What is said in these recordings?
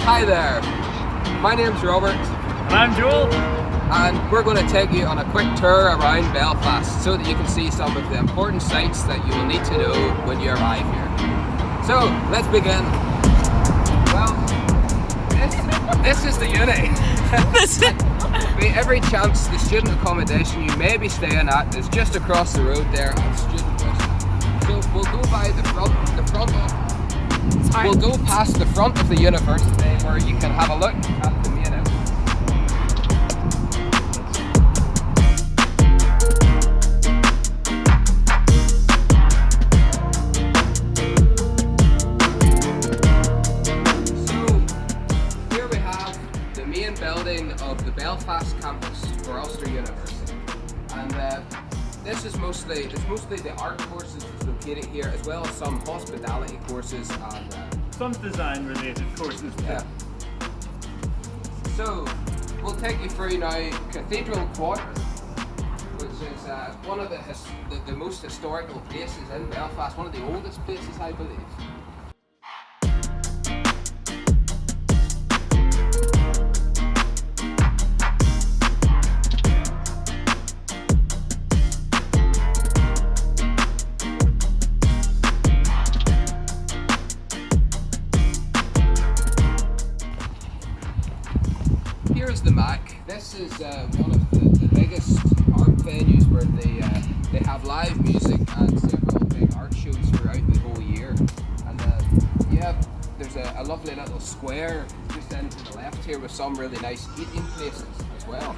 Hi there, my name's Robert. And I'm Joel. And we're going to take you on a quick tour around Belfast so that you can see some of the important sites that you will need to know when you arrive here. So, let's begin. Well, this is the uni. Every chance the student accommodation you may be staying at is just across the road there at Student West. So we'll go by we'll go past the front of the university where you can have a look at the main entrance. So here we have the main building of the Belfast campus for Ulster University, and this is mostly the art courses that's located here, as well as some hospitality courses and some design related courses. Yeah. So we'll take you through now Cathedral Quarter, which is one of the most historical places in Belfast, one of the oldest places, I believe. Here's the Mac. This is one of the biggest art venues where they have live music and several big art shows throughout the whole year. And yeah, there's a lovely little square just in to the left here with some really nice eating places as well.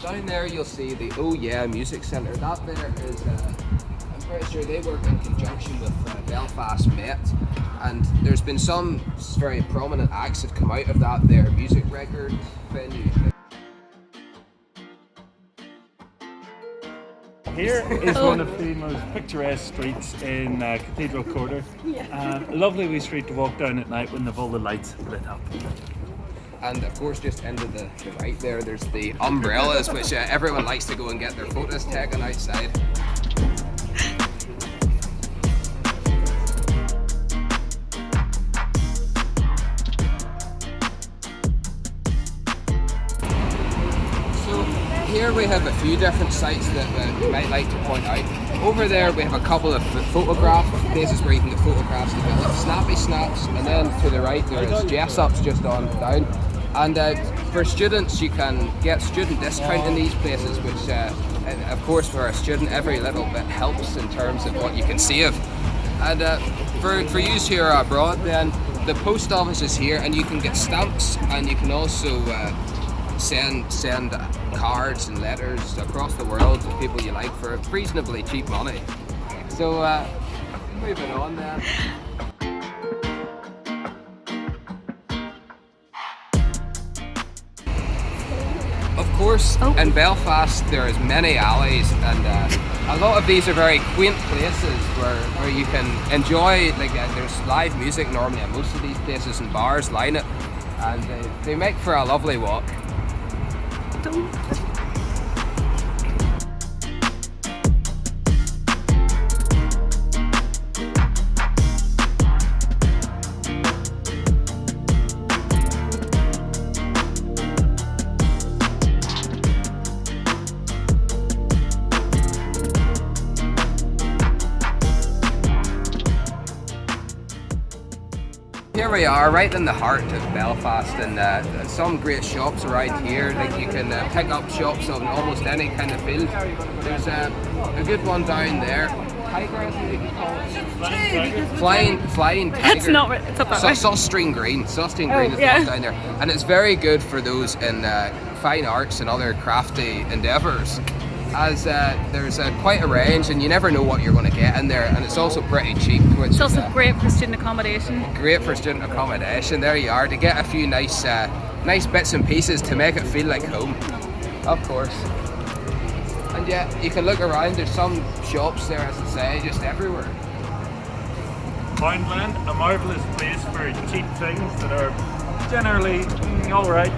Down there you'll see the Oh Yeah Music Centre. That there is, I'm pretty sure they work in conjunction with Belfast Met, and there's been some very prominent acts that come out of that there music record venue. Here is one of the most picturesque streets in Cathedral Quarter. A lovely wee street to walk down at night when they've all the lights lit up. And of course, just into the right there, there's the umbrellas, which everyone likes to go and get their photos taken outside. So here we have a few different sites that we might like to point out. Over there we have a couple of photograph places where you can get photographs as well, like Snappy Snaps, and then to the right there is Jessup's just on down. And for students, you can get student discount in these places, which of course for a student every little bit helps in terms of what you can save. And for use here abroad, then the post office is here, and you can get stamps, and you can also send cards and letters across the world to people you like for reasonably cheap money. So moving on then. Of course, in Belfast there is many alleys, and a lot of these are very quaint places where you can enjoy, like there's live music normally at most of these places, and bars line it, and they make for a lovely walk. Here we are, right in the heart of Belfast, and some great shops around here. Like you can pick up shops on almost any kind of field. There's a good one down there. Tiger, I think you call it. Flying tiger. It's not right. It's up that way. Sustering green. Sustering green is down there, and it's very good for those in fine arts and other crafty endeavours. As there's quite a range, and you never know what you're going to get in there, and it's also pretty cheap. Which it's also great for student accommodation. Great for student accommodation. There you are, to get a few nice bits and pieces to make it feel like home. Of course. And yeah, you can look around. There's some shops there, as I say, just everywhere. Poundland, a marvellous place for cheap things that are generally alright.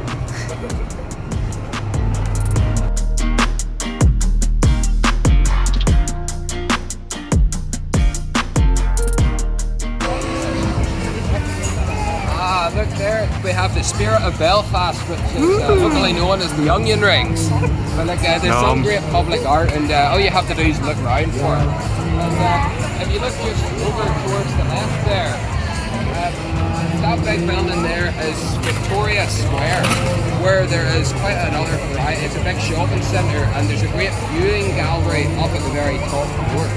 spirit of Belfast, which is locally known as the Onion Rings. But like, there's some great public art, and all you have to do is look around for it. And if you look just over towards the left there, that big building there is Victoria Square, where there is quite another variety. It's a big shopping centre, and there's a great viewing gallery up at the very top floor.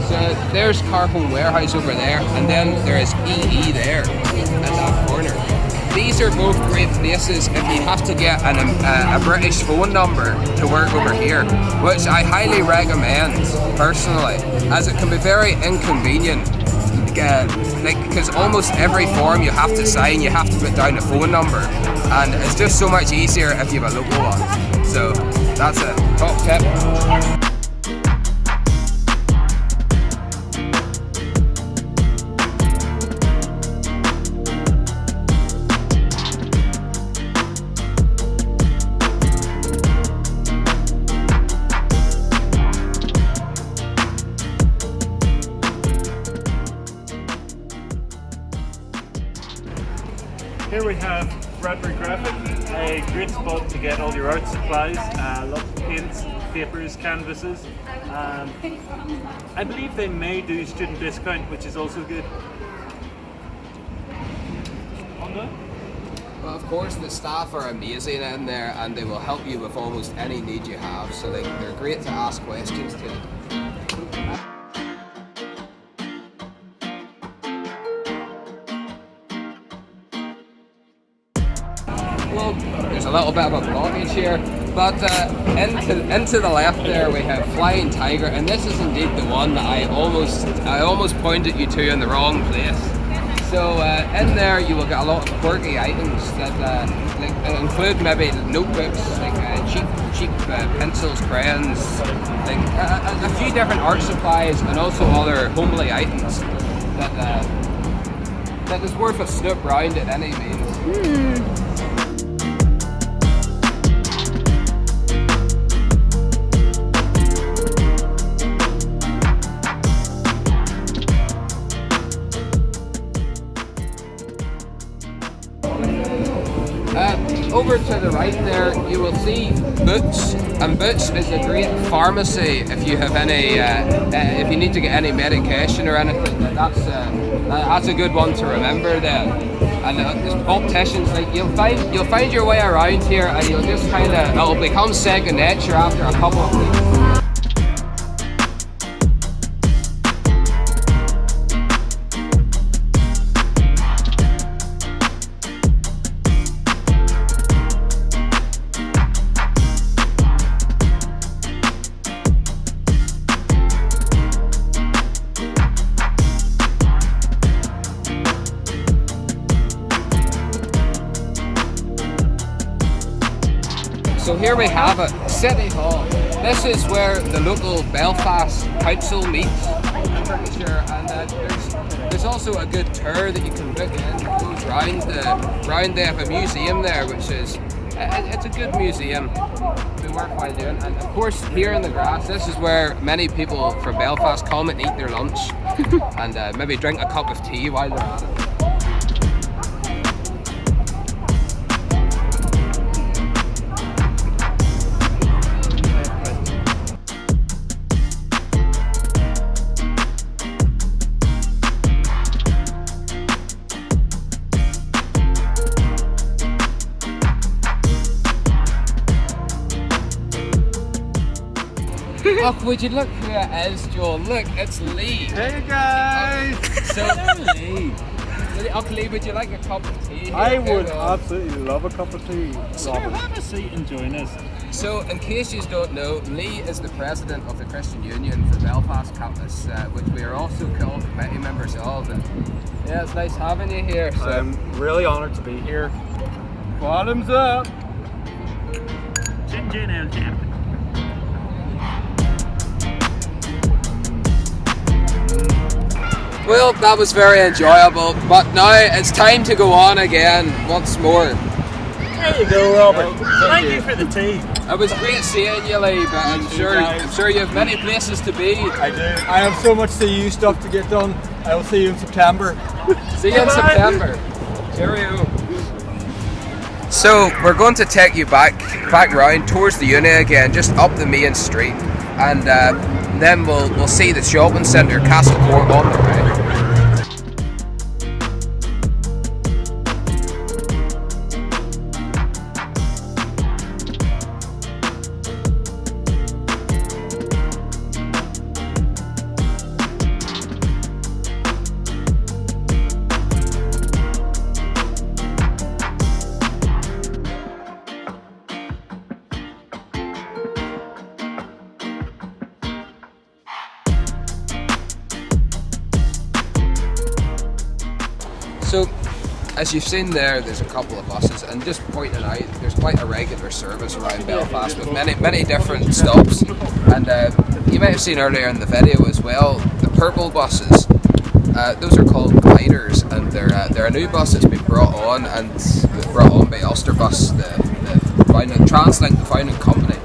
So there's Car Home Warehouse over there, and then there is EE there at that corner. These are both great places if you have to get a British phone number to work over here, which I highly recommend personally, as it can be very inconvenient. Because almost every form you have to sign, you have to put down a phone number, and it's just so much easier if you have a local one. So that's a top tip. Here we have Bradbury Graphic, a great spot to get all your art supplies, lots of paints, papers, canvases. I believe they may do student discount, which is also good. Well, of course, the staff are amazing in there, and they will help you with almost any need you have. So they're great to ask questions to. Well, there's a little bit of a blockage here, but into the left there we have Flying Tiger, and this is indeed the one that I almost pointed you to in the wrong place. So in there you will get a lot of quirky items that include maybe notebooks, like cheap pencils, crayons, like a few different art supplies, and also other homely items that is worth a snoop round at any means. Over to the right there, you will see Boots, and Boots is a great pharmacy if you have any, if you need to get any medication or anything. That's a good one to remember then. And there's opticians, like you'll find your way around here, and you'll just it'll become second nature after a couple of weeks. So here we have it, City Hall. This is where the local Belfast Council meets, I'm pretty sure, and there's also a good tour that you can book in that goes round. They have a museum there, which is, it's a good museum, it'd be worthwhile doing. And of course here in the grass, this is where many people from Belfast come and eat their lunch and maybe drink a cup of tea while they're at it. Oh, would you look who it is, Joel? Look, it's Lee. Hey guys! So, Lee. Lee, would you like a cup of tea? I would absolutely love a cup of tea. So have a seat and join us. So, in case you don't know, Lee is the president of the Christian Union for Belfast campus, which we are also committee members of. And yeah, it's nice having you here. So. I'm really honoured to be here. Bottoms up! Gin ale champ. Well, that was very enjoyable, but now it's time to go on again once more. There you go, Robert. Thank you for the tea. It was great seeing you, Lee, but I'm sure you have many places to be. I do. I have so much CU stuff to get done. I will see you in September. See you in September. Cheerio. So we're going to take you back round towards the uni again, just up the main street, and then we'll see the shopping centre Castle Court on the right. So, as you've seen there's a couple of buses, and just pointing out, there's quite a regular service around Belfast with many different stops. And you might have seen earlier in the video as well, the purple buses. Those are called gliders, and they're a new bus that's been brought on, and brought on by Ulster Bus, TransLink, the founding company.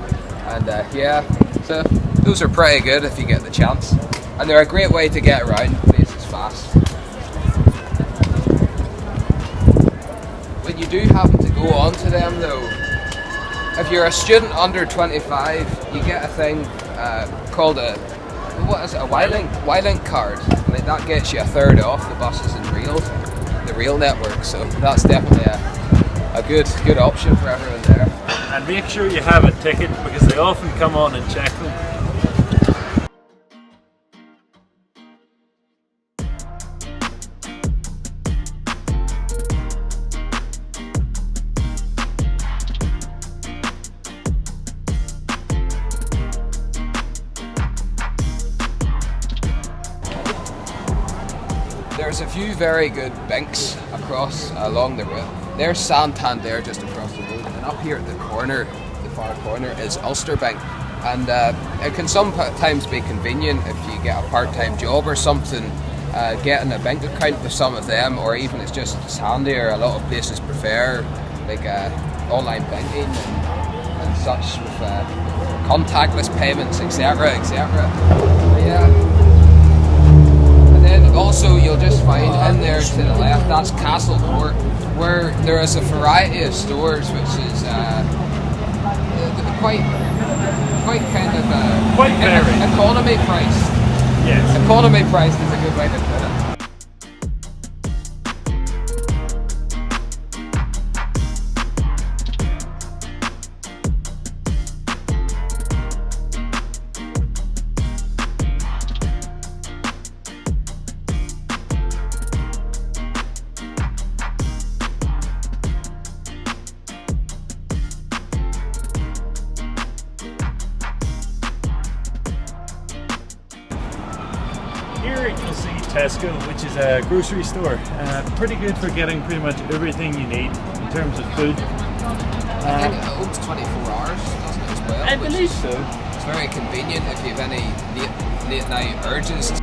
And yeah, so those are pretty good if you get the chance, and they're a great way to get around places fast. When you do happen to go on to them though, if you're a student under 25, you get a thing called a Y-Link card. I mean, that gets you a third off the buses in the real network, so that's definitely a good option for everyone there. And make sure you have a ticket, because they often come on and check them. There's a few very good banks along the route. There's Santander just across the road, and up here at the far corner is Ulster Bank. And it can sometimes be convenient if you get a part-time job or something, getting a bank account with some of them, or even it's handier. A lot of places prefer like online banking and such with contactless payments, etc. Yeah. Then also you'll just find in there to the left, that's Castle Court, where there is a variety of stores which is quite kind of quite varied. Economy priced. Yes. Economy priced is a good way to put it. Here you'll see Tesco, which is a grocery store. Pretty good for getting pretty much everything you need in terms of food. I think it opens 24 hours, doesn't it, as well? I believe so. It's very convenient if you have any late night urges.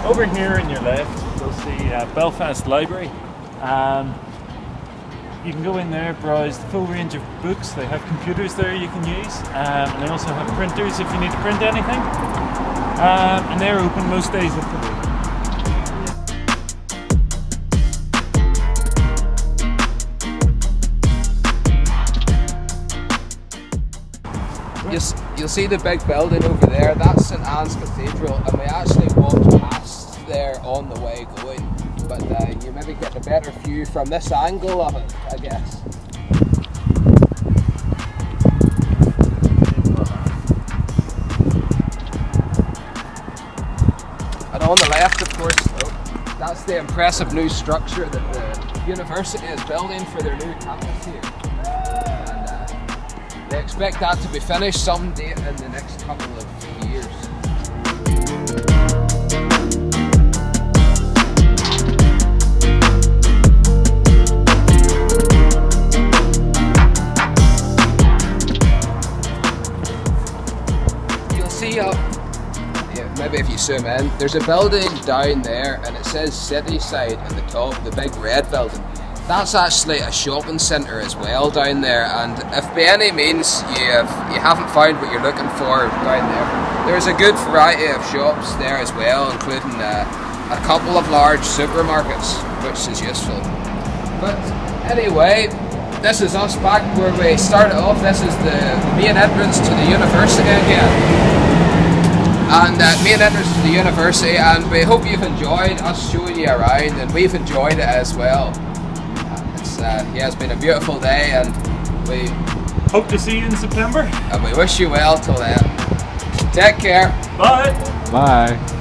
Over here on your left, you'll see Belfast Library. You can go in there, browse the full range of books. They have computers there you can use, and they also have printers if you need to print anything. And they're open most days of the week. You'll see the big building over there, that's St Anne's Cathedral, and we actually walked past there on the way going, but you maybe get a better view from this angle of it, I guess. And on the left, of course, that's the impressive new structure that the university is building for their new campus here. They expect that to be finished some date in the next couple of years. zoom in, there's a building down there and it says Cityside at the top, the big red building. That's actually a shopping centre as well down there, and if by any means you haven't found what you're looking for down there, there's a good variety of shops there as well, including a couple of large supermarkets, which is useful. But anyway, this is us back where we started off. This is the main entrance to the university again. And main entrance to the university, and we hope you've enjoyed us showing you around, and we've enjoyed it as well. It's been a beautiful day, and we Hope to see you in September. wish you well till then. Take care. Bye. Bye.